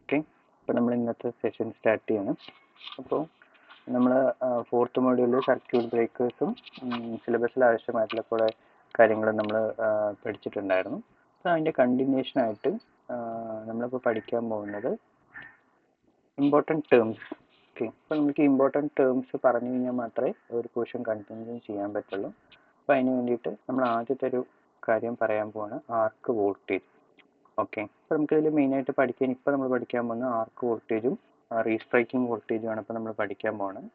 Okay, അപ്പോൾ നമ്മൾ ഇന്നത്തെ സെഷൻ സ്റ്റാർട്ട് ചെയ്യണം. അപ്പോൾ നമ്മൾ ഫോർത്ത് മോഡ്യൂളിൽ സർക്യൂട്ട് ബ്രേക്കേഴ്സും സിലബസിൽ ആവശ്യമായിട്ടുള്ള കുറേ കാര്യങ്ങളും നമ്മൾ പഠിച്ചിട്ടുണ്ടായിരുന്നു. അപ്പോൾ അതിൻ്റെ കണ്ടിന്യൂഷനായിട്ട് നമ്മളിപ്പോൾ പഠിക്കാൻ പോകുന്നത് ഇമ്പോർട്ടൻറ്റ് ടേംസ്. ഓക്കെ, അപ്പോൾ നമുക്ക് ഇമ്പോർട്ടൻറ്റ് ടേംസ് പറഞ്ഞു കഴിഞ്ഞാൽ മാത്രമേ ഒരു ക്വസ്റ്റ്യൻ കണ്ടിന്യൂ ചെയ്യാൻ പറ്റുള്ളൂ. അപ്പോൾ അതിന് വേണ്ടിയിട്ട് നമ്മൾ ആദ്യത്തെ ഒരു കാര്യം പറയാൻ പോവാണ് ആർക്ക് വോൾട്ടേജ്. ഓക്കെ, അപ്പോൾ നമുക്കിതിൽ മെയിനായിട്ട് പഠിക്കാൻ ഇപ്പോൾ നമ്മൾ പഠിക്കാൻ പോകുന്ന ആർക്ക് വോൾട്ടേജും റീസ്ട്രൈക്കിംഗ് വോൾട്ടേജും ആണ് ഇപ്പോൾ നമ്മൾ പഠിക്കാൻ പോകുന്നത്.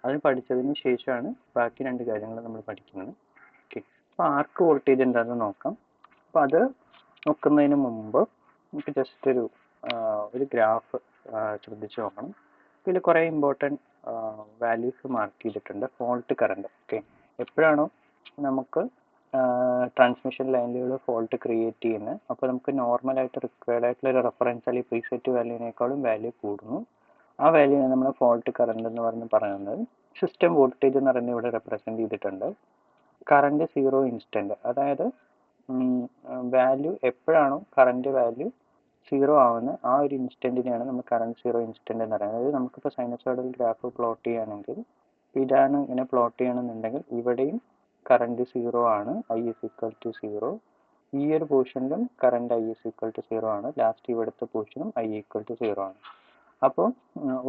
അത് പഠിച്ചതിന് ശേഷമാണ് ബാക്കി രണ്ട് കാര്യങ്ങൾ നമ്മൾ പഠിക്കുന്നത്. ഓക്കെ, അപ്പോൾ ആർക്ക് വോൾട്ടേജ് എന്താണെന്ന് നോക്കാം. അപ്പോൾ അത് നോക്കുന്നതിന് മുമ്പ് നമുക്ക് ജസ്റ്റ് ഒരു ഗ്രാഫ് ശ്രദ്ധിച്ച് നോക്കണം. ഇതിൽ കുറേ ഇമ്പോർട്ടൻറ്റ് വാല്യൂസ് മാർക്ക് ചെയ്തിട്ടുണ്ട്. Fault current. ഓക്കെ, എപ്പോഴാണോ നമുക്ക് ട്രാൻസ്മിഷൻ ലൈനിലുള്ള ഫോൾട്ട് ക്രിയേറ്റ് ചെയ്യുന്നത്, അപ്പോൾ നമുക്ക് നോർമലായിട്ട് റിക്വയർഡ് ആയിട്ടുള്ള ഒരു റെഫറൻസ് അല്ലെങ്കിൽ പ്രീസെറ്റ് വാല്യൂവിനേക്കാളും വാല്യൂ കൂടുന്നു. ആ വാല്യൂവിനെ നമ്മൾ ഫോൾട്ട് കറണ്ട് എന്ന് പറയുന്നത്. സിസ്റ്റം വോൾട്ടേജ് എന്ന് പറയുന്നത് ഇവിടെ റെപ്രസെൻറ്റ് ചെയ്തിട്ടുണ്ട്. കറണ്ട് സീറോ ഇൻസ്റ്റൻറ്റ്, അതായത് വാല്യൂ എപ്പോഴാണോ കറണ്ട് വാല്യൂ സീറോ ആവുന്ന ആ ഒരു ഇൻസ്റ്റൻറ്റിനെയാണ് നമ്മൾ കറണ്ട് സീറോ ഇൻസ്റ്റൻറ്റ് എന്ന് പറയുന്നത്. അതായത് നമുക്കിപ്പോൾ സൈനസോയിഡൽ ഗ്രാഫ് പ്ലോട്ട് ചെയ്യുകയാണെങ്കിൽ ഇതാണ് ഇങ്ങനെ പ്ലോട്ട് ചെയ്യണമെന്നുണ്ടെങ്കിൽ ഇവിടെയും കറണ്ട് സീറോ ആണ്, I is equal to zero. ഈ ഒരു പോർഷനിലും current I is equal to zero ആണ്. ലാസ്റ്റ് ഇവിടുത്തെ പോർഷനും ഐ ഈക്വൽ ടു സീറോ ആണ്. അപ്പോൾ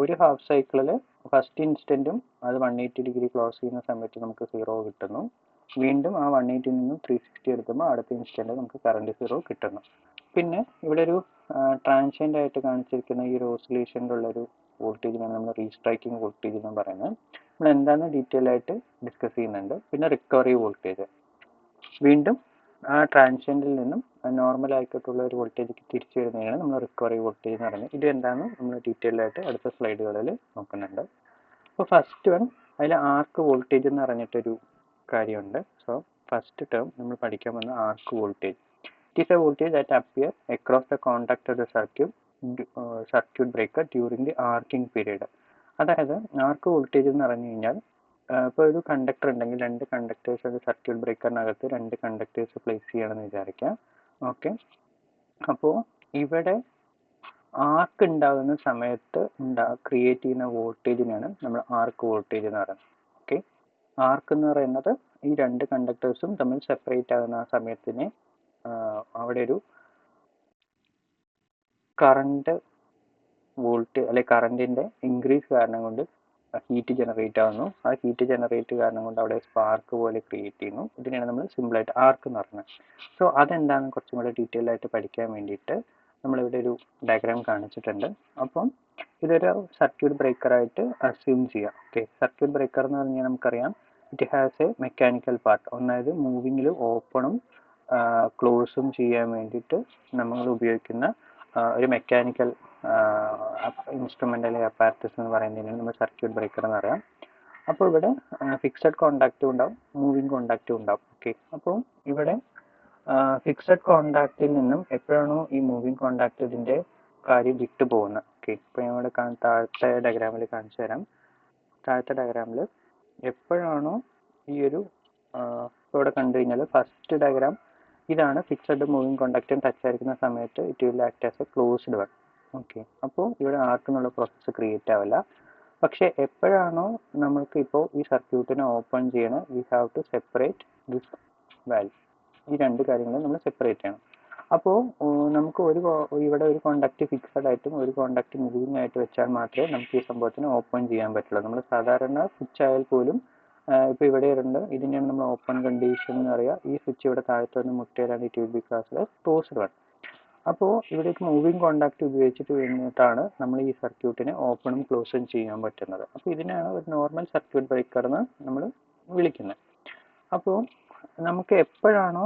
ഒരു ഹാഫ് സൈക്കിളിൽ ഫസ്റ്റ് ഇൻസ്റ്റൻറ്റും അത് 180 ഡിഗ്രി ക്ലോസ് ചെയ്യുന്ന സമയത്ത് നമുക്ക് സീറോ കിട്ടുന്നു. വീണ്ടും ആ 180 നിന്നും 360 എടുക്കുമ്പോൾ അടുത്ത ഇൻസ്റ്റൻറ്റ് നമുക്ക് കറണ്ട് സീറോ കിട്ടുന്നു. പിന്നെ ഇവിടെ ഒരു ട്രാൻഷ്യൻ്റ് ആയിട്ട് കാണിച്ചിരിക്കുന്ന ഈ ഒരു ഓസിലേഷനിലുള്ളൊരു വോൾട്ടേജിനാണ് നമ്മൾ റീസ്ട്രൈക്കിംഗ് വോൾട്ടേജ് എന്ന് പറയുന്നത്. നമ്മൾ എന്താണെന്ന് ഡീറ്റെയിൽ ആയിട്ട് ഡിസ്കസ് ചെയ്യുന്നുണ്ട്. പിന്നെ റിക്കവറി വോൾട്ടേജ്, വീണ്ടും ആ ട്രാൻഷ്യൻറ്റിൽ നിന്നും നോർമൽ ആയിട്ടുള്ള ഒരു വോൾട്ടേജ് തിരിച്ചു വരുന്നതാണ് നമ്മൾ റിക്കവറി വോൾട്ടേജ് എന്ന് പറയുന്നത്. ഇത് എന്താണെന്ന് നമ്മൾ ഡീറ്റെയിൽ ആയിട്ട് അടുത്ത സ്ലൈഡുകളിൽ നോക്കുന്നുണ്ട്. അപ്പോൾ ഫസ്റ്റ് വൺ, അതിൽ ആർക്ക് വോൾട്ടേജ് എന്ന് പറഞ്ഞിട്ടൊരു കാര്യമുണ്ട്. സോ ഫസ്റ്റ് ടേം നമ്മൾ പഠിക്കാൻ പോകുന്ന ആർക്ക് voltage. It is a voltage that appear across the contact of the circuit breaker during the arching period. അതായത് ആർക്ക് വോൾട്ടേജ് എന്ന് പറഞ്ഞു കഴിഞ്ഞാൽ ഇപ്പോൾ ഒരു കണ്ടക്ടർ ഉണ്ടെങ്കിൽ രണ്ട് കണ്ടക്ടേഴ്സ് ഒരു സർക്യൂട്ട് ബ്രേക്കറിനകത്ത് രണ്ട് കണ്ടക്ടേഴ്സ് പ്ലേസ് ചെയ്യണമെന്ന് വിചാരിക്കാം. ഓക്കെ, അപ്പോൾ ഇവിടെ ആർക്ക് ഉണ്ടാകുന്ന സമയത്ത് ക്രിയേറ്റ് ചെയ്യുന്ന വോൾട്ടേജിനാണ് നമ്മൾ ആർക്ക് വോൾട്ടേജ് എന്ന് പറയുന്നത്. ഓക്കെ, ആർക്ക് എന്ന് പറയുന്നത് ഈ രണ്ട് കണ്ടക്ടേഴ്സും തമ്മിൽ സെപ്പറേറ്റ് ആകുന്ന ആ സമയത്തിന് അവിടെ ഒരു കറണ്ട് അല്ലെ കറണ്ടിന്റെ ഇൻക്രീസ് കാരണം കൊണ്ട് ഹീറ്റ് ജനറേറ്റ് ആവുന്നു. ആ ഹീറ്റ് ജനറേറ്റ് കാരണം കൊണ്ട് അവിടെ സ്പാർക്ക് പോലെ ക്രിയേറ്റ് ചെയ്യുന്നു. ഇതിനെയാണ് നമ്മൾ സിമ്പിളായിട്ട് ആർക്ക് എന്ന് പറയുന്നത്. സോ അതെന്താണെന്ന് കുറച്ചും കൂടെ ഡീറ്റെയിൽ ആയിട്ട് പഠിക്കാൻ വേണ്ടിയിട്ട് നമ്മളിവിടെ ഒരു ഡയഗ്രാം കാണിച്ചിട്ടുണ്ട്. അപ്പം ഇതൊരു സർക്യൂട്ട് ബ്രേക്കറായിട്ട് അസ്യൂം ചെയ്യാം. ഓക്കെ, സർക്യൂട്ട് ബ്രേക്കർ എന്ന് പറഞ്ഞാൽ നമുക്കറിയാം it has a mechanical part. ഒന്നായത് മൂവിങ്ങിൽ ഓപ്പണും ക്ലോസും ചെയ്യാൻ വേണ്ടിയിട്ട് നമ്മൾ ഉപയോഗിക്കുന്ന ഒരു മെക്കാനിക്കൽ ഇൻസ്ട്രുമെൻ്റ് അല്ലെങ്കിൽ അപ്പാരറ്റസ് എന്ന് പറയുന്നതിനാണ് നമ്മൾ സർക്യൂട്ട് ബ്രേക്കർ എന്ന് പറയാം. അപ്പോൾ ഇവിടെ ഫിക്സഡ് കോണ്ടാക്റ്റും ഉണ്ടാവും, മൂവിങ് കോണ്ടാക്റ്റും ഉണ്ടാവും. ഓക്കെ, അപ്പോൾ ഇവിടെ ഫിക്സഡ് കോണ്ടാക്റ്റിൽ നിന്നും എപ്പോഴാണോ ഈ മൂവിങ് കോണ്ടാക്റ്റ് ഇതിൻ്റെ കാര്യം വിട്ടു പോകുന്നത്. ഓക്കെ, ഇപ്പോൾ ഞാൻ ഇവിടെ താഴത്തെ ഡയഗ്രാമിൽ കാണിച്ചു തരാം. താഴത്തെ ഡയഗ്രാമിൽ എപ്പോഴാണോ ഈ ഒരു ഇവിടെ കണ്ടു കഴിഞ്ഞാൽ ഫസ്റ്റ് ഡയഗ്രാം ഇതാണ് ഫിക്സഡ് മൂവിങ് കോണ്ടാക്റ്റും ടച്ച് ആയിരിക്കുന്ന സമയത്ത് it will act as A closed one. Okay, അപ്പോൾ ഇവിടെ ആർക്ക് എന്നുള്ള പ്രോസസ്സ് ക്രിയേറ്റ് ആവില്ല. പക്ഷേ എപ്പോഴാണോ നമ്മൾക്ക് ഇപ്പോൾ ഈ സർക്യൂട്ടിനെ ഓപ്പൺ ചെയ്യണം, we have to separate this value. ഈ രണ്ട് കാര്യങ്ങളും നമ്മൾ സെപ്പറേറ്റ് ചെയ്യണം. അപ്പോൾ നമുക്ക് ഇവിടെ ഒരു കോണ്ടാക്റ്റ് ഫിക്സഡ് ആയിട്ടും ഒരു കോണ്ടാക്റ്റ് മൂവിങ് ആയിട്ട് വെച്ചാൽ മാത്രമേ നമുക്ക് ഈ സംഭവത്തിന് ഓപ്പൺ ചെയ്യാൻ പറ്റുള്ളൂ. നമ്മൾ സാധാരണ സ്വിച്ച് ആയാൽ പോലും ഇപ്പോൾ ഇവിടെ ഉണ്ട്, ഇതിനെയാണ് നമ്മൾ ഓപ്പൺ കണ്ടീഷൻ എന്ന് പറയുക. ഈ സ്വിച്ച് ഇവിടെ താഴത്ത് വന്ന് മുട്ടയിലാണ് ഇറ്റ് വിൽ ബി ക്ലാസ്സിൽ ക്ലോസ്ഡ് വൺ. അപ്പോൾ ഇവിടേക്ക് മൂവിങ് കോണ്ടാക്റ്റ് ഉപയോഗിച്ചിട്ട് വേണ്ടിയിട്ടാണ് നമ്മൾ ഈ സർക്യൂട്ടിനെ ഓപ്പണും ക്ലോസും ചെയ്യാൻ പറ്റുന്നത്. അപ്പോൾ ഇതിനാണ് ഒരു നോർമൽ സർക്യൂട്ട് ബ്രേക്കർ എന്ന് നമ്മൾ വിളിക്കുന്നത്. അപ്പോൾ നമുക്ക് എപ്പോഴാണോ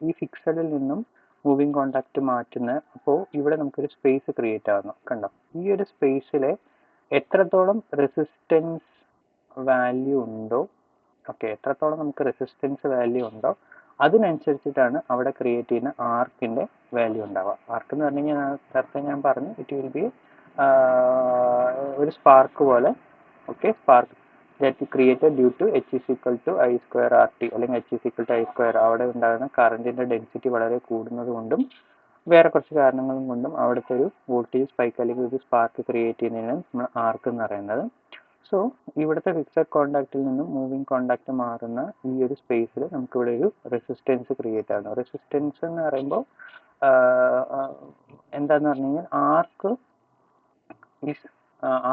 ഈ ഫിക്സഡിൽ നിന്നും മൂവിങ് കോണ്ടാക്റ്റ് മാറ്റുന്നത്, അപ്പോൾ ഇവിടെ നമുക്കൊരു സ്പേസ് ക്രിയേറ്റ് ആകുന്നു. കണ്ടോ, ഈ ഒരു സ്പേസിൽ എത്രത്തോളം റെസിസ്റ്റൻസ് വാല്യൂ ഉണ്ടോ, ഓക്കെ, എത്രത്തോളം നമുക്ക് റെസിസ്റ്റൻസ് വാല്യൂ ഉണ്ടോ അതിനനുസരിച്ചിട്ടാണ് അവിടെ ക്രിയേറ്റ് ചെയ്യുന്ന ആർക്കിൻ്റെ വാല്യൂ ഉണ്ടാവുക. ആർക്ക് എന്ന് പറഞ്ഞു കഴിഞ്ഞാൽ നേരത്തെ ഞാൻ പറഞ്ഞു ഇറ്റ് വിൽ ബി ഒരു സ്പാർക്ക് പോലെ. Okay, spark that created due to H is equal to I square RT അല്ലെങ്കിൽ H is equal to I square. അവിടെ ഉണ്ടാകുന്ന കറണ്ടിൻ്റെ ഡെൻസിറ്റി വളരെ കൂടുന്നത് കൊണ്ടും വേറെ കുറച്ച് കാരണങ്ങളും കൊണ്ടും അവിടുത്തെ ഒരു വോൾട്ടേജ് സ്പൈക്ക് അല്ലെങ്കിൽ ഒരു സ്പാർക്ക് ക്രിയേറ്റ് ചെയ്യുന്നതിനാണ് നമ്മൾ ആർക്ക് എന്ന് പറയുന്നത്. സോ ഇവിടുത്തെ ഫിക്സഡ് കോണ്ടാക്റ്റിൽ നിന്നും മൂവിങ് കോണ്ടാക്റ്റ് മാറുന്ന ഈ ഒരു സ്പേസിൽ നമുക്കിവിടെ ഒരു റെസിസ്റ്റൻസ് ക്രിയേറ്റ് ആവുന്നു. റെസിസ്റ്റൻസ് എന്ന് പറയുമ്പോൾ എന്താന്ന് പറഞ്ഞു കഴിഞ്ഞാൽ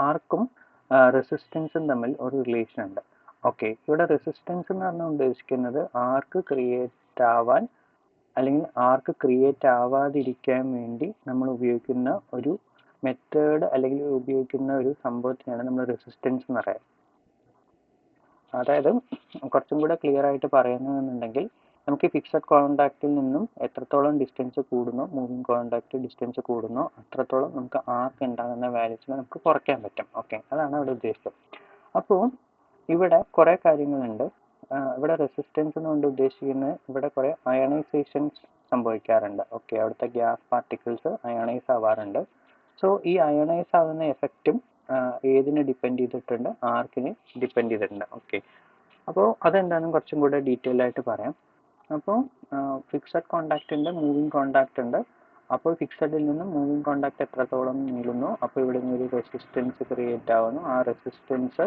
ആർക്കും റെസിസ്റ്റൻസും തമ്മിൽ ഒരു റിലേഷൻ ഉണ്ട്. ഓക്കെ, ഇവിടെ റെസിസ്റ്റൻസ് എന്ന് പറഞ്ഞാൽ ഉദ്ദേശിക്കുന്നത് ആർക്ക് ക്രിയേറ്റ് ആവാൻ അല്ലെങ്കിൽ ആർക്ക് ക്രിയേറ്റ് ആവാതിരിക്കാൻ വേണ്ടി നമ്മൾ ഉപയോഗിക്കുന്ന ഒരു മെത്തേഡ് അല്ലെങ്കിൽ ഉപയോഗിക്കുന്ന ഒരു സംഭവത്തിനാണ് നമ്മൾ റെസിസ്റ്റൻസ് എന്ന് പറയുന്നത്. അതായത് കുറച്ചും കൂടെ ക്ലിയർ ആയിട്ട് പറയുന്നതെന്നുണ്ടെങ്കിൽ നമുക്ക് ഈ ഫിക്സഡ് കോണ്ടാക്റ്റിൽ നിന്നും എത്രത്തോളം ഡിസ്റ്റൻസ് കൂടുന്നോ, മൂവിങ് കോണ്ടാക്റ്റ് ഡിസ്റ്റൻസ് കൂടുന്നോ അത്രത്തോളം നമുക്ക് ആർക്ക് ഉണ്ടാകുന്ന വാല്യൂസിനെ നമുക്ക് കുറയ്ക്കാൻ പറ്റും. ഓക്കെ, അതാണ് അവിടെ ഉദ്ദേശിച്ചത്. അപ്പോൾ ഇവിടെ കുറേ കാര്യങ്ങളുണ്ട്. ഇവിടെ റെസിസ്റ്റൻസ് എന്നുകൊണ്ട് ഉദ്ദേശിക്കുന്നത് ഇവിടെ കുറേ അയണൈസേഷൻസ് സംഭവിക്കാറുണ്ട്. ഓക്കെ, അവിടുത്തെ ഗ്യാസ് പാർട്ടിക്കിൾസ് അയണൈസ് ആവാറുണ്ട്. സോ ഈ അയണൈസ് ആവുന്ന എഫക്റ്റും ഏതിനെ ഡിപ്പെൻഡ് ചെയ്തിട്ടുണ്ട്? ആർക്കിനെ ഡിപ്പെൻഡ് ചെയ്തിട്ടുണ്ട്. ഓക്കെ, അപ്പോൾ അതെന്താണെന്ന് കുറച്ചും കൂടെ ഡീറ്റെയിൽ ആയിട്ട് പറയാം. അപ്പോൾ ഫിക്സഡ് കോണ്ടാക്റ്റ് ഉണ്ട്, മൂവിങ് കോണ്ടാക്റ്റ് ഉണ്ട്. അപ്പോൾ ഫിക്സഡിൽ നിന്നും മൂവിങ് കോണ്ടാക്റ്റ് എത്രത്തോളം നീളുന്നു, അപ്പോൾ ഇവിടെ നിന്ന് ഒരു റെസിസ്റ്റൻസ് ക്രിയേറ്റ് ആവുന്നു. ആ റെസിസ്റ്റൻസ്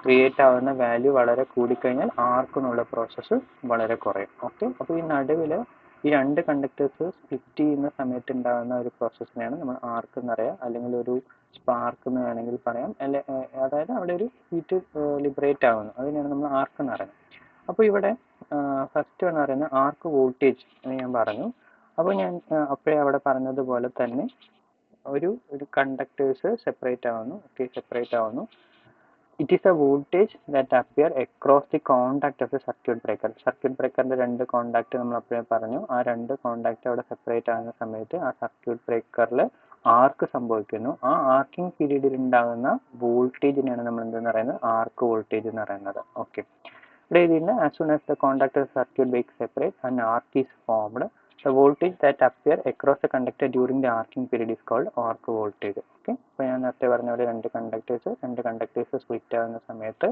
ക്രിയേറ്റ് ആവുന്ന വാല്യൂ വളരെ കൂടിക്കഴിഞ്ഞാൽ ആർക്ക് എന്നുള്ള പ്രോസസ്സ് വളരെ കുറയും. ഓക്കെ, അപ്പോൾ ഈ നടുവിൽ ഈ രണ്ട് കണ്ടക്ടേഴ്സ് സ്പ്ലിറ്റ് ചെയ്യുന്ന സമയത്ത് ഉണ്ടാകുന്ന ഒരു പ്രോസസ്സിനെയാണ് നമ്മൾ ആർക്ക് എന്ന് പറയുക, അല്ലെങ്കിൽ ഒരു സ്പാർക്ക് എന്ന് വേണമെങ്കിൽ പറയാം. അതായത് അവിടെ ഒരു ഹീറ്റ് ലിബറേറ്റ് ആവുന്നു, അതിനെയാണ് നമ്മൾ ആർക്ക് എന്ന് പറയുന്നത്. അപ്പോൾ ഇവിടെ ഫസ്റ്റ് എന്ന് പറയുന്നത് ആർക്ക് വോൾട്ടേജ് എന്ന് ഞാൻ പറഞ്ഞു. അപ്പോൾ ഞാൻ അപ്പോഴേ അവിടെ പറഞ്ഞതുപോലെ തന്നെ ഒരു കണ്ടക്ടേഴ്സ് സെപ്പറേറ്റ് ആവുന്നു. ഓക്കെ, സെപ്പറേറ്റ് ആവുന്നു. It is a voltage that appear across the contact of the circuit breaker. Circuit ബ്രേക്കറിന്റെ രണ്ട് കോണ്ടാക്ട് നമ്മൾ അപ്പോഴേ പറഞ്ഞു. ആ രണ്ട് കോണ്ടാക്ട് അവിടെ സെപ്പറേറ്റ് ആകുന്ന സമയത്ത് ആ സർക്യൂട്ട് ബ്രേക്കറിൽ ആർക്ക് സംഭവിക്കുന്നു. ആ ആർക്കിംഗ് പീരീഡിൽ ഉണ്ടാകുന്ന വോൾട്ടേജിനെയാണ് നമ്മൾ എന്തെന്ന് പറയുന്നത്? ആർക്ക് വോൾട്ടേജ് എന്ന് പറയുന്നത്. ഓക്കെ, ഇവിടെ ഇതിന് as soon as the conductor circuit breaks separate and arc is formed, the voltage that appear across the conductor during the arcing period is called arc voltage. Okay, അപ്പോൾ ഞാൻ നേരത്തെ പറഞ്ഞ പോലെ രണ്ട് കണ്ടക്ടേഴ്സ് സ്പ്ലിറ്റ് ആകുന്ന സമയത്ത്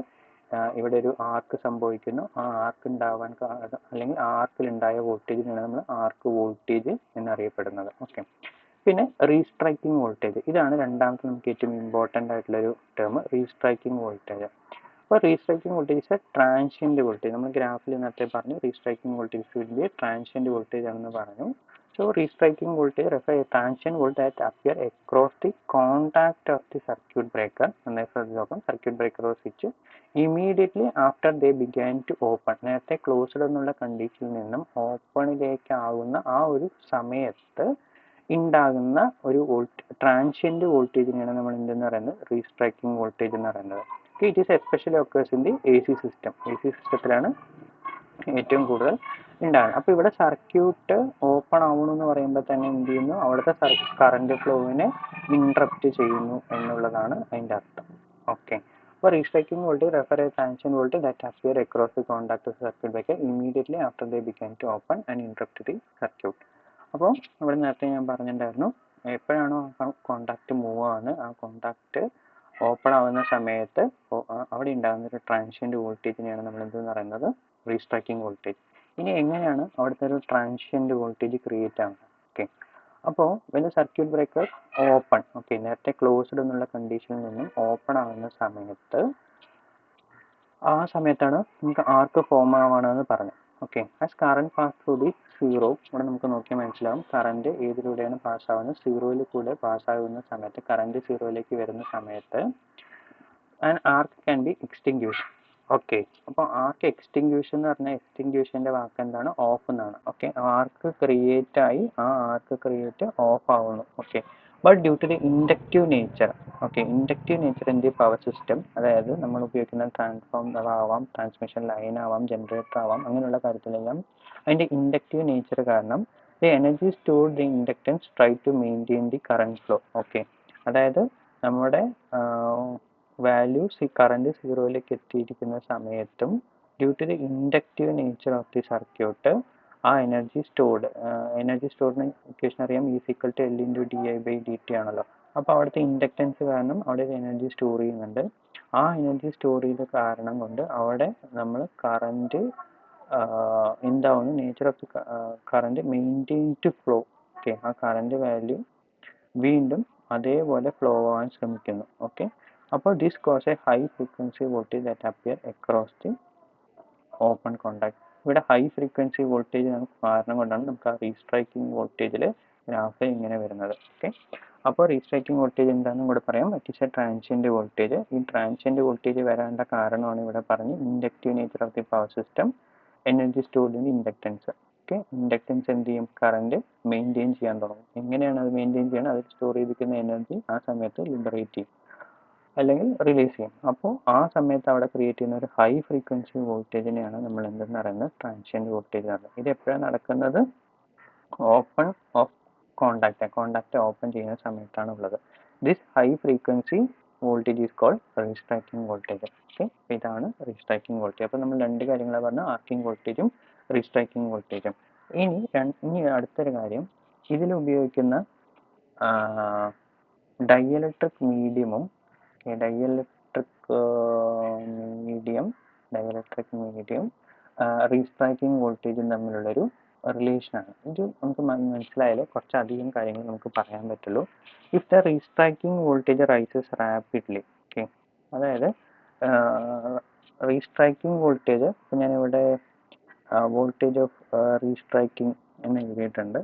ഇവിടെ ഒരു ആർക്ക് സംഭവിക്കുന്നു. ആ ആർക്ക് ഉണ്ടാവാൻ അല്ലെങ്കിൽ ആർക്കിൽ ഉണ്ടായ വോൾട്ടേജിനാണ് നമ്മൾ ആർക്ക് വോൾട്ടേജ് എന്നറിയപ്പെടുന്നത്. ഓക്കെ, പിന്നെ റീസ്ട്രൈക്കിംഗ് വോൾട്ടേജ്, ഇതാണ് രണ്ടാമത്തെ നമുക്ക് ഏറ്റവും ഇമ്പോർട്ടൻ്റ് ആയിട്ടുള്ളൊരു ടേം, റീസ്ട്രൈക്കിംഗ് വോൾട്ടേജ്. അപ്പോൾ restriking voltage is a transient voltage. നമ്മൾ ഗ്രാഫിൽ നേരത്തെ പറഞ്ഞു restriking voltage will be a transient voltage ആണെന്ന് പറഞ്ഞു. So restriking voltage refer a transient voltage that appear across the contact of the circuit breaker. നോക്കാം, circuit breaker or switch immediately after they began to open. നേരത്തെ closed എന്നുള്ള കണ്ടീഷനിൽ നിന്നും ഓപ്പണിലേക്ക് ആകുന്ന ആ ഒരു സമയത്ത് ഉണ്ടാകുന്ന ഒരു ട്രാൻഷ്യൻ്റ് വോൾട്ടേജിനെയാണ് നമ്മൾ എന്തെന്ന് പറയുന്നത്? റീസ്ട്രൈക്കിംഗ് വോൾട്ടേജ് എന്ന് പറയുന്നത്. It is especially occurs in the AC system. AC സിസ്റ്റത്തിലാണ് ഏറ്റവും കൂടുതൽ ഉണ്ടാകുന്നത്. അപ്പോൾ ഇവിടെ സർക്യൂട്ട് ഓപ്പൺ ആവണമെന്ന് പറയുമ്പോൾ തന്നെ എന്ത് ചെയ്യുന്നു? അവിടുത്തെ കറണ്ട് ഫ്ലോവിനെ ഇൻട്രപ്റ്റ് ചെയ്യുന്നു എന്നുള്ളതാണ് അതിൻ്റെ അർത്ഥം. ഓക്കെ, അപ്പോൾ restriking voltage refer a transient voltage that appear across the contact of circuit breaker immediately after they began to open and interrupt the circuit. അപ്പോൾ ഇവിടെ നേരത്തെ ഞാൻ പറഞ്ഞിട്ടുണ്ടായിരുന്നു, എപ്പോഴാണോ കോണ്ടാക്ട് മൂവ് ആവുന്നത്, ആ കോണ്ടാക്ട് ഓപ്പൺ ആവുന്ന സമയത്ത് അവിടെ ഉണ്ടാകുന്ന ഒരു ട്രാൻഷ്യൻ്റ് വോൾട്ടേജിനെയാണ് നമ്മൾ എന്തെന്ന് പറയുന്നത്? Restriking voltage. ഇനി എങ്ങനെയാണ് അവിടുത്തെ ഒരു ട്രാൻഷ്യൻ്റ് വോൾട്ടേജ് ക്രിയേറ്റ് ആവുന്നത്? ഓക്കെ, അപ്പോൾ when circuit breaker open, okay, നേരത്തെ ക്ലോസ്ഡ് എന്നുള്ള കണ്ടീഷനിൽ നിന്നും ഓപ്പൺ ആവുന്ന സമയത്ത് ആ സമയത്താണ് നമുക്ക് ആർക്ക് ഫോം ആവുകയാണെന്ന് പറഞ്ഞു. Okay, as current pass through the zero, ഇവിടെ നമുക്ക് നോക്കിയാൽ മനസ്സിലാവും കറണ്ട് ഏതിലൂടെയാണ് പാസ് ആവുന്നത്? സീറോയിൽ കൂടെ പാസ് ആകുന്ന സമയത്ത്, കറണ്ട് സീറോയിലേക്ക് വരുന്ന സമയത്ത് and arc can be extinction. Okay, അപ്പോൾ ആർക്ക് എക്സ്റ്റിങ്ക്യൂഷൻ എന്ന് പറഞ്ഞാൽ എക്സ്റ്റിങ്ക്യൂഷൻ്റെ വാക്ക് എന്താണ്? ഓഫ് എന്നാണ്. ഓക്കെ, ആർക്ക് ക്രിയേറ്റ് ആയി, ആ ആർക്ക് ക്രിയേറ്റ് ഓഫ് ആവുന്നു. Okay, but due to the inductive nature, okay, inductive nature in the power system, അതായത് നമ്മൾ ഉപയോഗിക്കുന്ന ട്രാൻസ്ഫോമർ ആവാം, ട്രാൻസ്മിഷൻ ലൈൻ ആവാം, ജനറേറ്റർ ആവാം, അങ്ങനെയുള്ള കാര്യത്തിലെല്ലാം അതിൻ്റെ ഇൻഡക്റ്റീവ് നേച്ചർ കാരണം the energy stored the inductance try to maintain the current flow. Okay, അതായത് നമ്മുടെ വാല്യൂസ് ഈ കറണ്ട് സീറോയിലേക്ക് എത്തിയിരിക്കുന്ന സമയത്തും due to the inductive nature of the circuit ആ എനർജി സ്റ്റോർഡിന് ഇക്വേഷൻ അറിയാം, E=L/di/dt ആണല്ലോ. അപ്പോൾ അവിടുത്തെ ഇൻഡക്റ്റൻസ് കാരണം അവിടെ ഒരു എനർജി സ്റ്റോർ ചെയ്യുന്നുണ്ട്. ആ എനർജി സ്റ്റോർ ചെയ്ത കാരണം കൊണ്ട് അവിടെ നമ്മൾ കറണ്ട് എന്താവുന്നു? Nature of the current maintain to flow. Okay, ആ കറണ്ട് വാല്യൂ വീണ്ടും അതേപോലെ ഫ്ലോ ആവാൻ ശ്രമിക്കുന്നു. ഓക്കെ, അപ്പോൾ this cause a high frequency voltage that appear across the open contact. ഇവിടെ ഹൈ ഫ്രീക്വൻസി വോൾട്ടേജ് കാരണം കൊണ്ടാണ് നമുക്ക് ആ റീസ്ട്രൈക്കിംഗ് വോൾട്ടേജിൽ ഗ്രാഫ് ഇങ്ങനെ വരുന്നത്. ഓക്കെ, അപ്പോൾ റീസ്ട്രൈക്കിംഗ് വോൾട്ടേജ് എന്താണെന്നും കൂടെ പറയാം. It is A transient voltage. ഈ ട്രാൻസിയൻറ്റ് വോൾട്ടേജ് വരേണ്ട കാരണമാണ് ഇവിടെ പറഞ്ഞ് inductive nature of the power system, energy stored in inductance. Okay, inductance എന്ത് ചെയ്യും? കറണ്ട് മെയിൻറ്റെയിൻ ചെയ്യാൻ തുടങ്ങും. എങ്ങനെയാണ് അത് മെയിൻറ്റെയിൻ ചെയ്യണം? അതിൽ സ്റ്റോർ ചെയ്തിരിക്കുന്ന എനർജി ആ സമയത്ത് ലിബറേറ്റ് ചെയ്യും അല്ലെങ്കിൽ റിലീസ് ചെയ്യും. അപ്പോൾ ആ സമയത്ത് അവിടെ ക്രിയേറ്റ് ചെയ്യുന്ന ഒരു ഹൈ ഫ്രീക്വൻസി വോൾട്ടേജിനെയാണ് നമ്മൾ എന്തെന്ന് പറയുന്നത്? ട്രാൻസിയൻറ്റ് വോൾട്ടേജ് എന്ന് പറയുന്നത്. ഇത് എപ്പോഴാണ് നടക്കുന്നത്? ഓപ്പൺ ഓഫ് കോണ്ടാക്ട് ഓപ്പൺ ചെയ്യുന്ന സമയത്താണ് ഉള്ളത്. This high frequency voltage is called restriking voltage. Okay, ഇതാണ് റീസ്ട്രൈക്കിംഗ് വോൾട്ടേജ്. അപ്പോൾ നമ്മൾ രണ്ട് കാര്യങ്ങളാണ് പറഞ്ഞത്, ആർക്കിംഗ് വോൾട്ടേജും റീസ്ട്രൈക്കിംഗ് വോൾട്ടേജും. ഇനി അടുത്തൊരു കാര്യം, ഇതിൽ ഉപയോഗിക്കുന്ന ഡൈഇലക്ട്രിക് മീഡിയവും ഡൈഇലക്ട്രിക് മീഡിയം റീസ്ട്രൈക്കിംഗ് വോൾട്ടേജും തമ്മിലുള്ളൊരു റിലേഷനാണ്. ഇത് നമുക്ക് മനസ്സിലായാലേ കുറച്ചധികം കാര്യങ്ങൾ നമുക്ക് പറയാൻ പറ്റുള്ളൂ. If the restriking voltage rises rapidly, okay, അതായത് റീസ്ട്രൈക്കിംഗ് വോൾട്ടേജ്, ഇപ്പം ഞാനിവിടെ വോൾട്ടേജ് ഓഫ് റീസ്ട്രൈക്കിംഗ് എന്ന് എഴുതിയിട്ടുണ്ട്.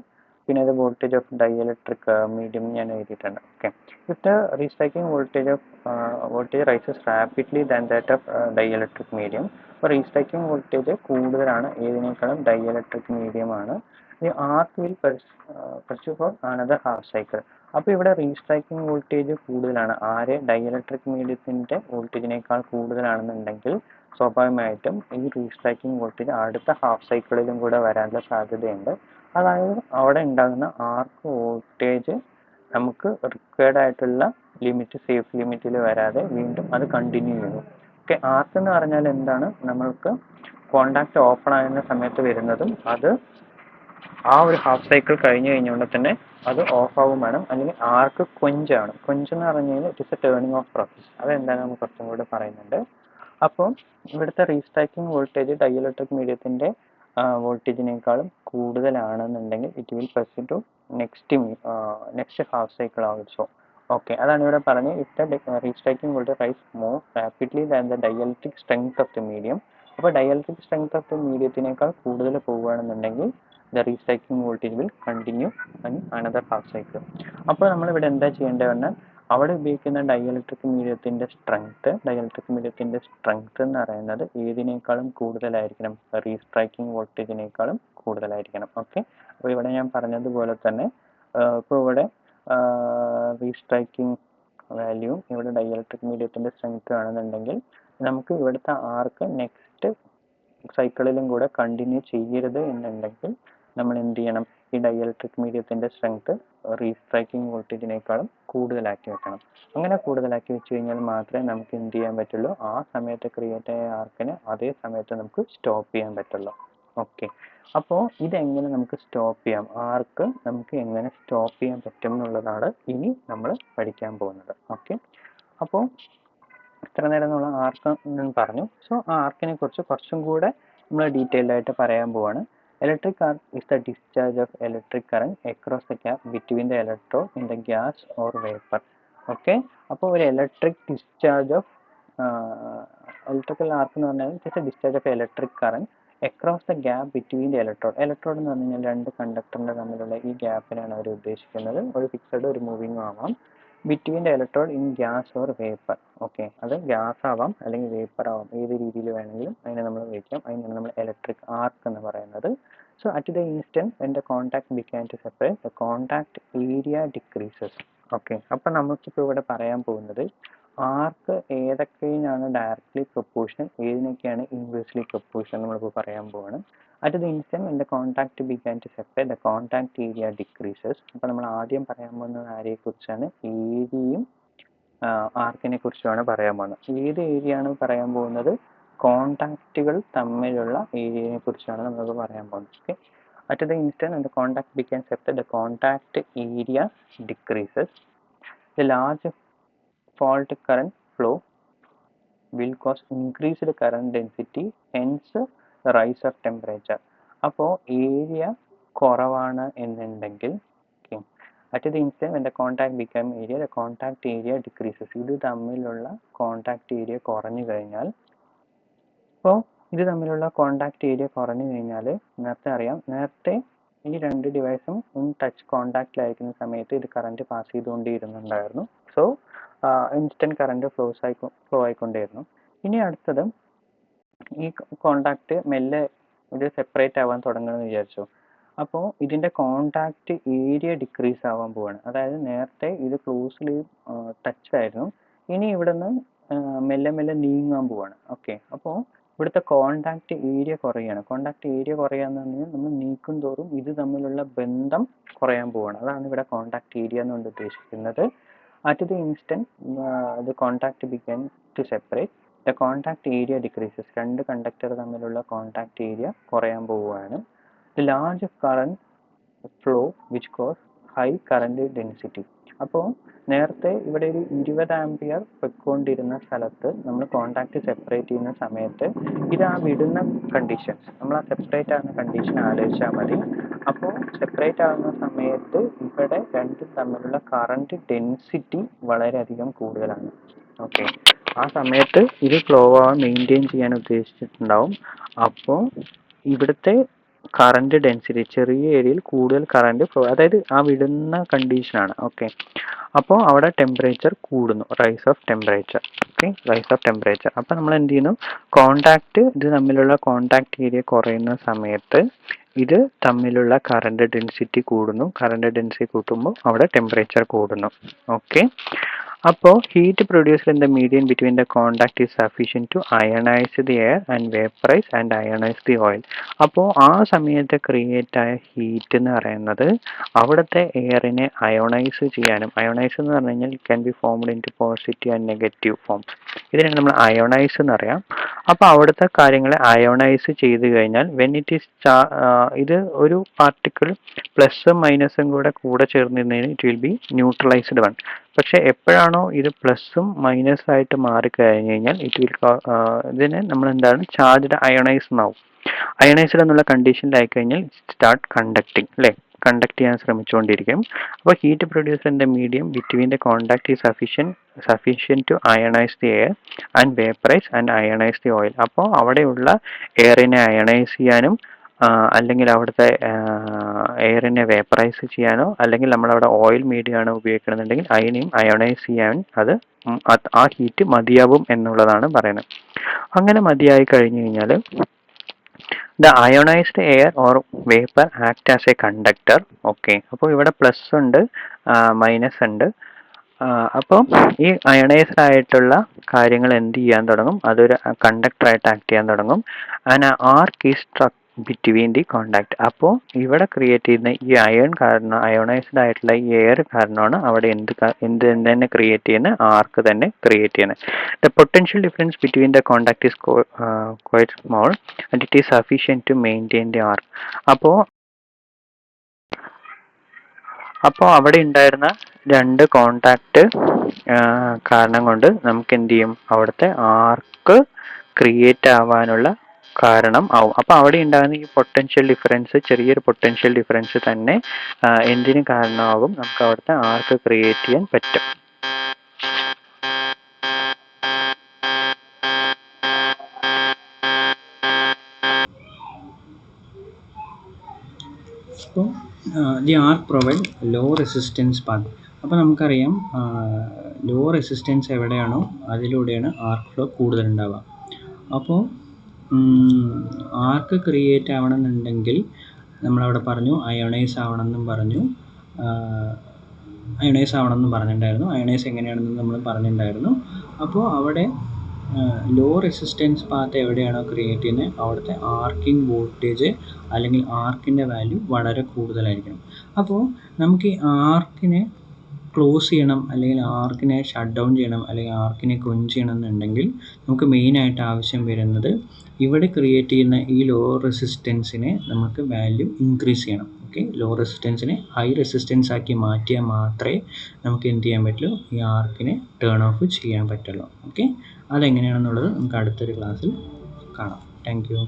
പിന്നെ അത് വോൾട്ടേജ് ഓഫ് ഡൈഇലക്ട്രിക് മീഡിയം ഞാൻ എഴുതിയിട്ടുണ്ട്. Okay, if the restriking voltage rises rapidly than that of dielectric medium. അപ്പോൾ റീസ്ട്രൈക്കിംഗ് വോൾട്ടേജ് കൂടുതലാണ് ഏതിനേക്കാളും? ഡൈഇലക്ട്രിക് മീഡിയമാണ്. ഈ arc will pursue for another half cycle. അപ്പോൾ ഇവിടെ റീസ്ട്രൈക്കിംഗ് വോൾട്ടേജ് കൂടുതലാണ്. ഡൈഇലക്ട്രിക് മീഡിയത്തിൻ്റെ വോൾട്ടേജിനേക്കാൾ കൂടുതലാണെന്നുണ്ടെങ്കിൽ സ്വാഭാവികമായിട്ടും ഈ റീസ്ട്രൈക്കിംഗ് വോൾട്ടേജ് അടുത്ത ഹാഫ് സൈക്കിളിലും കൂടെ വരാനുള്ള സാധ്യതയുണ്ട്. അതായത് അവിടെ ഉണ്ടാകുന്ന ആർക്ക് വോൾട്ടേജ് നമുക്ക് റിക്വയർഡ് ആയിട്ടുള്ള ലിമിറ്റ്, സേഫ് ലിമിറ്റിൽ വരാതെ വീണ്ടും അത് കണ്ടിന്യൂ ചെയ്യുന്നു. ഓക്കെ, ആർക്ക് എന്ന് പറഞ്ഞാൽ എന്താണ്? നമ്മൾക്ക് കോണ്ടാക്ട് ഓപ്പൺ ആകുന്ന സമയത്ത് വരുന്നതും അത് ആ ഒരു ഹാഫ് സൈക്കിൾ കഴിഞ്ഞ് കഴിഞ്ഞുകൊണ്ട് തന്നെ അത് ഓഫ് ആവും വേണം. അല്ലെങ്കിൽ ആർക്ക് കൊഞ്ചാണ്. കൊഞ്ചെന്ന് പറഞ്ഞു കഴിഞ്ഞാൽ it is a turning off process. അതെന്താണ് നമുക്ക് കുറച്ചും കൂടെ പറയുന്നുണ്ട്. അപ്പോൾ ഇവിടുത്തെ റീസ്ട്രൈക്കിംഗ് വോൾട്ടേജ് ഡൈഇലക്ട്രിക് മീഡിയത്തിൻ്റെ വോൾട്ടേജിനേക്കാളും കൂടുതലാണെന്നുണ്ടെങ്കിൽ it will press to next half cycle also. Okay, അതാണ് ഇവിടെ പറഞ്ഞത്. If the restriking voltage rise more rapidly than the dielectric strength of the medium. അപ്പോൾ ഡൈഇലക്ട്രിക് സ്ട്രെങ്ത് ഓഫ് ദ മീഡിയത്തിനേക്കാൾ കൂടുതൽ പോവുകയാണെന്നുണ്ടെങ്കിൽ the restriking voltage will continue another half cycle. അപ്പോൾ നമ്മളിവിടെ എന്താ ചെയ്യേണ്ടത് പറഞ്ഞാൽ അവിടെ ഉപയോഗിക്കുന്ന ഡൈഇലക്ട്രിക് മീഡിയത്തിൻ്റെ സ്ട്രെങ്ത് എന്ന് പറയുന്നത് ഏതിനേക്കാളും കൂടുതലായിരിക്കണം? റീസ്ട്രൈക്കിംഗ് വോൾട്ടേജിനേക്കാളും കൂടുതലായിരിക്കണം. ഓക്കെ, അപ്പോൾ ഇവിടെ ഞാൻ പറഞ്ഞതുപോലെ തന്നെ ഇപ്പോൾ ഇവിടെ റീസ്ട്രൈക്കിംഗ് വാല്യൂ ഇവിടെ ഡൈഇലക്ട്രിക് മീഡിയത്തിൻ്റെ സ്ട്രെങ്ത് ആണെന്നുണ്ടെങ്കിൽ നമുക്ക് ഇവിടുത്തെ ആർക്ക് നെക്സ്റ്റ് സൈക്കിളിലും കൂടെ കണ്ടിന്യൂ ചെയ്യരുത് എന്നുണ്ടെങ്കിൽ നമ്മൾ എന്ത് ചെയ്യണം? ഈ ഡൈഇലക്ട്രിക് മീഡിയത്തിൻ്റെ സ്ട്രെങ്ത് റീസ്ട്രൈക്കിംഗ് വോൾട്ടേജിനേക്കാളും കൂടുതലാക്കി വെക്കണം. അങ്ങനെ കൂടുതലാക്കി വെച്ച് കഴിഞ്ഞാൽ മാത്രമേ നമുക്ക് എന്ത് ചെയ്യാൻ പറ്റുള്ളൂ? ആ സമയത്ത് ക്രിയേറ്റ് ആയ ആർക്കിനെ അതേ സമയത്ത് നമുക്ക് സ്റ്റോപ്പ് ചെയ്യാൻ പറ്റുള്ളൂ. ഓക്കെ, അപ്പോൾ ഇതെങ്ങനെ നമുക്ക് സ്റ്റോപ്പ് ചെയ്യാം? ആർക്ക് നമുക്ക് എങ്ങനെ സ്റ്റോപ്പ് ചെയ്യാൻ പറ്റും എന്നുള്ളതാണ് ഇനി നമ്മൾ പഠിക്കാൻ പോകുന്നത്. ഓക്കെ, അപ്പോൾ ഇത്ര നേരം നമ്മൾ ആർക്ക് എന്ന് പറഞ്ഞു. സോ ആ ആർക്കിനെ കുറിച്ച് കുറച്ചും കൂടെ നമ്മൾ ഡീറ്റെയിൽഡ് ആയിട്ട് പറയാൻ പോവാണ്. Electric arc is the discharge of electric current across the gap between the electrode in the gas or vapor. Okay, അപ്പോൾ ഒരു ഇലക്ട്രിക് ഡിസ്ചാർജ് ഓഫ് ഇലക്ട്രിക്കൽ ആർക്ക് എന്ന് പറഞ്ഞാൽ it is A discharge of electric current across the gap between the electrode. Electrode എന്ന് പറഞ്ഞു കഴിഞ്ഞാൽ രണ്ട് കണ്ടക്ടറിൻ്റെ തമ്മിലുള്ള ഈ ഗ്യാപ്പിനാണ് അവർ ഉദ്ദേശിക്കുന്നത്. ഒരു ഫിക്സഡ് ഒരു മൂവിങ് ആവാം. Between the electrode in gas or vapour. Okay, അത് ഗ്യാസ് ആവാം അല്ലെങ്കിൽ വേപ്പർ ആവാം, ഏത് രീതിയിൽ വേണമെങ്കിലും അതിനെ നമ്മൾ ഉപയോഗിക്കാം. അതിനാണ് നമ്മൾ ഇലക്ട്രിക് ആർക്ക് എന്ന് പറയുന്നത്. So at the instant when the contact began to separate the contact area decreases. Okay, അപ്പം നമുക്കിപ്പോൾ ഇവിടെ പറയാൻ പോകുന്നത് ആർക്ക് ഏതൊക്കെയാണ് ഡയറക്ട്ലി പ്രൊപ്പോർഷണൽ, ഏതിനൊക്കെയാണ് ഇൻവേഴ്സ്ലി പ്രൊപ്പോർഷണൽ നമ്മളിപ്പോൾ പറയാൻ പോവാണ്. At the instant when the contact began to separate the contact area decreases. അപ്പോൾ നമ്മൾ ആദ്യം പറയാൻ പോകുന്നത് ആരെക്കുറിച്ചാണ്? ഏരിയയും ആർക്കിനെ കുറിച്ചുമാണ് പറയാൻ പോകുന്നത്. ഏത് ഏരിയ ആണ് പറയാൻ പോകുന്നത്? കോൺടാക്റ്റുകൾ തമ്മിലുള്ള ഏരിയയെ കുറിച്ചാണ് നമ്മൾ പറയാൻ പോകുന്നത്. Okay, at the instant when the contact becomes separated, the contact area decreases. The large fault current flow will cause increased current density, hence the rise of temperature. അപ്പോൾ ഏരിയ കുറവാണ് എന്നുണ്ടെങ്കിൽ at the instant when the contact become area the contact area decreases. ഇത് തമ്മിലുള്ള contact area കുറഞ്ഞു കഴിഞ്ഞാൽ, അപ്പോൾ ഇത് തമ്മിലുള്ള കോൺടാക്ട് ഏരിയ കുറഞ്ഞു കഴിഞ്ഞാൽ നേരത്തെ അറിയാം, നേരത്തെ ഈ രണ്ട് ഡിവൈസും ടച്ച് കോൺടാക്റ്റിലായിരിക്കുന്ന സമയത്ത് ഇത് കറണ്ട് പാസ് ചെയ്തുകൊണ്ടിരുന്നുണ്ടായിരുന്നു. സോ ഇൻസ്റ്റന്റ് കറണ്ട് ഫ്ലോ ആയിക്കൊണ്ടേയിരുന്നു. ഇനി അടുത്തത്, ഈ കോണ്ടാക്ട് മെല്ലെ ഇത് സെപ്പറേറ്റ് ആവാൻ തുടങ്ങുമെന്ന് വിചാരിച്ചു. അപ്പോൾ ഇതിൻ്റെ കോണ്ടാക്ട് ഏരിയ ഡിക്രീസ് ആവാൻ പോവാണ്. അതായത് നേരത്തെ ഇത് ക്ലോസ്ലി ടച്ച് ആയിരുന്നു, ഇനി ഇവിടെ നിന്ന് മെല്ലെ മെല്ലെ നീങ്ങാൻ പോവാണ്. ഓക്കെ, അപ്പോൾ ഇവിടുത്തെ കോണ്ടാക്ട് ഏരിയ കുറയാണ്. കോണ്ടാക്ട് ഏരിയ കുറയാന്ന് പറഞ്ഞാൽ നമ്മൾ നീക്കും തോറും ഇത് തമ്മിലുള്ള ബന്ധം കുറയാൻ പോവാണ്. അതാണ് ഇവിടെ കോണ്ടാക്ട് ഏരിയ എന്നുകൊണ്ട് ഉദ്ദേശിക്കുന്നത്. At the instant the contact began to separate, the contact area decreases. രണ്ട് കണ്ടക്ടർ തമ്മിലുള്ള കോണ്ടാക്ട് ഏരിയ കുറയാൻ പോവുകയാണ്. The large current flow which cause high current density. അപ്പോൾ നേരത്തെ ഇവിടെ ഒരു 20 ആംപിയർ പൊയ്ക്കൊണ്ടിരുന്ന സ്ഥലത്ത് നമ്മൾ കോണ്ടാക്ട് സെപ്പറേറ്റ് ചെയ്യുന്ന സമയത്ത് ഇത് ആ വിടുന്ന കണ്ടീഷൻസ്, നമ്മൾ ആ സെപ്പറേറ്റ് ആകുന്ന കണ്ടീഷൻ ആലോചിച്ചാൽ മതി. അപ്പോൾ സെപ്പറേറ്റ് ആകുന്ന സമയത്ത് ഇവിടെ രണ്ടും തമ്മിലുള്ള കറണ്ട് ഡെൻസിറ്റി വളരെയധികം കൂടുതലാണ്. ഓക്കെ, ആ സമയത്ത് ഇത് ഫ്ലോ ആവാൻ മെയിൻറ്റെയിൻ ചെയ്യാൻ ഉദ്ദേശിച്ചിട്ടുണ്ടാവും. അപ്പോൾ ഇവിടുത്തെ കറണ്ട് ഡെൻസിറ്റി, ചെറിയ ഏരിയയിൽ കൂടുതൽ കറണ്ട് ഫ്ലോ, അതായത് ആ വിടുന്ന കണ്ടീഷനാണ്. ഓക്കെ, അപ്പോൾ അവിടെ ടെമ്പറേച്ചർ കൂടുന്നു, rise of temperature. Okay, rise of temperature. അപ്പോൾ നമ്മൾ എന്ത് ചെയ്യുന്നു, കോണ്ടാക്ട് ഇത് തമ്മിലുള്ള കോണ്ടാക്ട് ഏരിയ കുറയുന്ന സമയത്ത് ഇത് തമ്മിലുള്ള കറണ്ട് ഡെൻസിറ്റി കൂടുന്നു. കറണ്ട് ഡെൻസിറ്റി കൂട്ടുമ്പോൾ അവിടെ ടെമ്പറേച്ചർ കൂടുന്നു. ഓക്കെ, അപ്പോൾ heat produced in the medium between the contact is sufficient to ionise the air and vaporise and ionise the oil. അപ്പോൾ ആ സമയത്ത് ക്രിയേറ്റ് ആയ ഹീറ്റ് എന്ന് പറയുന്നത് അവിടുത്തെ എയറിനെ അയോണൈസ് ചെയ്യാനും, അയോണൈസ് എന്ന് പറഞ്ഞു കഴിഞ്ഞാൽ it can be formed into positive and negative forms. ഇതിനാണ് നമ്മൾ അയോണൈസ് എന്ന് പറയാം. അപ്പോൾ അവിടുത്തെ കാര്യങ്ങളെ അയോണൈസ് ചെയ്ത് കഴിഞ്ഞാൽ വെൻ ഇറ്റ് ഈസ് ഇത് ഒരു പാർട്ടിക്കിൾ പ്ലസും മൈനസും കൂടെ ചേർന്നിരുന്നതിന് it will be neutralized one. പക്ഷെ എപ്പോഴാണോ ഇത് പ്ലസും മൈനസ് ആയിട്ട് മാറിക്കഴിഞ്ഞ് കഴിഞ്ഞാൽ ഇതിനെ നമ്മൾ എന്താണ്, ചാർജ്ഡ് അയോണൈസ് എന്നാവും. അയണൈസ്ഡ് എന്നുള്ള കണ്ടീഷനിലായി കഴിഞ്ഞാൽ സ്റ്റാർട്ട് കണ്ടക്ടിങ്, അല്ലേ, കണ്ടക്ട് ചെയ്യാൻ ശ്രമിച്ചുകൊണ്ടിരിക്കും. അപ്പോൾ heat produced in the medium between the contact is sufficient to ionise the air and vaporise and ionise the oil. അപ്പോൾ അവിടെയുള്ള എയറിനെ അയണൈസ് ചെയ്യാനും അല്ലെങ്കിൽ അവിടുത്തെ എയറിനെ വേപ്പറൈസ് ചെയ്യാനോ, അല്ലെങ്കിൽ നമ്മളവിടെ ഓയിൽ മീഡിയമാണ് ഉപയോഗിക്കണമെന്നുണ്ടെങ്കിൽ അതിനെയും അയണൈസ് ചെയ്യാൻ ആ ഹീറ്റ് മതിയാവും എന്നുള്ളതാണ് പറയുന്നത്. അങ്ങനെ മതിയായി കഴിഞ്ഞു കഴിഞ്ഞാൽ the ionised air or vapour act as A conductor. Okay, അപ്പോൾ ഇവിടെ പ്ലസ് ഉണ്ട്, മൈനസ് ഉണ്ട്. അപ്പോൾ ഈ അയണൈസ്ഡ് ആയിട്ടുള്ള കാര്യങ്ങൾ എന്ത് ചെയ്യാൻ തുടങ്ങും, അതൊരു കണ്ടക്ടറായിട്ട് ആക്ട് ചെയ്യാൻ തുടങ്ങും. And arc is സ്ട്രക്ക് between the contact. അപ്പോൾ ഇവിടെ ക്രിയേറ്റ് ചെയ്യുന്ന ഈ അയൺ കാരണം, അയോണൈസ്ഡ് ആയിട്ടുള്ള ഈ എയർ കാരണമാണ് അവിടെ എന്ത് തന്നെ ക്രിയേറ്റ് ചെയ്യുന്നത്, ആർക്ക് തന്നെ ക്രിയേറ്റ് ചെയ്യുന്നത്. The potential difference between the contact is quite small and it is sufficient to maintain the arc. അപ്പോൾ അവിടെ ഉണ്ടായിരുന്ന രണ്ട് കോണ്ടാക്ട് കാരണം കൊണ്ട് നമുക്ക് എന്ത് ചെയ്യും, അവിടുത്തെ ആർക്ക് ക്രിയേറ്റ് ആവാനുള്ള കാരണം ആവും. അപ്പോൾ അവിടെ ഉണ്ടാകുന്ന ഈ പൊട്ടൻഷ്യൽ ഡിഫറൻസ്, ചെറിയൊരു പൊട്ടൻഷ്യൽ ഡിഫറൻസ് തന്നെ എന്തിന് കാരണമാകും, നമുക്ക് അവിടുത്തെ ആർക്ക് ക്രിയേറ്റ് ചെയ്യാൻ പറ്റും. അപ്പോൾ the arc provide low resistance path. അപ്പോൾ നമുക്കറിയാം ലോ റെസിസ്റ്റൻസ് എവിടെയാണോ അതിലൂടെയാണ് ആർക്ക് ഫ്ലോ കൂടുതലുണ്ടാവുക. അപ്പോൾ ആർക്ക് ക്രിയേറ്റ് ആവണമെന്നുണ്ടെങ്കിൽ നമ്മളവിടെ പറഞ്ഞു അയോണൈസ് ആവണമെന്നും പറഞ്ഞിട്ടുണ്ടായിരുന്നു. അയോണൈസ് എങ്ങനെയാണെന്ന് നമ്മൾ പറഞ്ഞിട്ടുണ്ടായിരുന്നു. അപ്പോൾ അവിടെ ലോ റെസിസ്റ്റൻസ് പാത്ത് എവിടെയാണോ ക്രിയേറ്റ് ചെയ്യുന്നത് അവിടുത്തെ ആർക്കിംഗ് വോൾട്ടേജ് അല്ലെങ്കിൽ ആർക്കിൻ്റെ വാല്യൂ വളരെ കൂടുതലായിരിക്കണം. അപ്പോൾ നമുക്ക് ഈ ആർക്കിനെ ക്ലോസ് ചെയ്യണം, അല്ലെങ്കിൽ ആർക്കിനെ ഷട്ട് ഡൗൺ ചെയ്യണം, അല്ലെങ്കിൽ ആർക്കിനെ ക്വഞ്ച് ചെയ്യണം എന്നുണ്ടെങ്കിൽ നമുക്ക് മെയിനായിട്ട് ആവശ്യം വരുന്നത് ഇവിടെ ക്രിയേറ്റ് ചെയ്യുന്ന ഈ ലോ റെസിസ്റ്റൻസിനെ നമുക്ക് വാല്യൂ ഇൻക്രീസ് ചെയ്യണം. ഓക്കെ, ലോ റെസിസ്റ്റൻസിനെ ഹൈ റെസിസ്റ്റൻസ് ആക്കി മാറ്റിയാൽ മാത്രമേ നമുക്ക് എന്ത് ചെയ്യാൻ പറ്റുള്ളൂ, ഈ ആർക്കിനെ ടേൺ ഓഫ് ചെയ്യാൻ പറ്റുള്ളൂ. ഓക്കെ, അതെങ്ങനെയാണെന്നുള്ളത് നമുക്ക് അടുത്തൊരു ക്ലാസ്സിൽ കാണാം. Thank you.